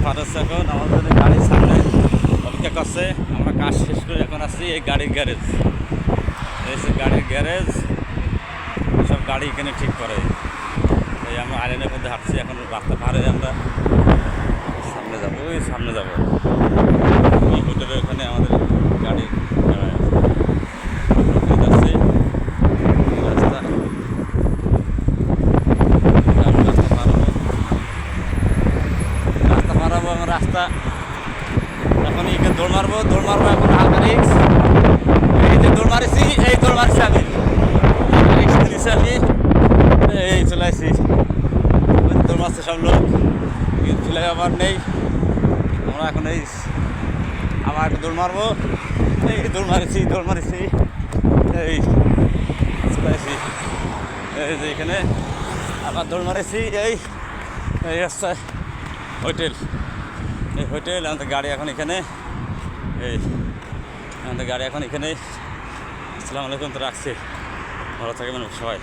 ফাটাচ্ছে এখন আমাদের গাড়ির সামনে অপেক্ষা করছে। আমরা কাজ শেষ করে এখন আসছি এই গাড়ির গ্যারেজ। এই গাড়ির গ্যারেজ, সব গাড়ি এখানে ঠিক করে। এই আমরা আইল্যান্ডের মধ্যে হাঁটছি, এখন রাস্তা পার হয়ে আমরা সামনে যাবো, ওই সামনে যাবো। এই হোটেলের ওখানে আমাদের গাড়ি যাচ্ছে। রাস্তা পারাবো এবং রাস্তা এখন দৌড় মারবো এখন হালকা রিক্স। এই যে দৌড় মারিছি, এই দৌড় মারছি আমি, রিক্স নিয়েছি আমি, এই চলে আসছি। দৌড় মারছে সব লোক, ফেলে আবার নেই। আমরা এখন এই আবার দৌড় মারবো, এই দৌড় মারিছি এই চলে আসছি। এই যে এখানে আবার দৌড় মারিছি, এই রাস্তা হোটেল, এই হোটেল। আমাদের গাড়ি এখন এখানে, এই আমাদের গাড়ি এখন এখানে। আসসালামু আলাইকুম, তো রাখছি, ভালো থাকবেন সবাই।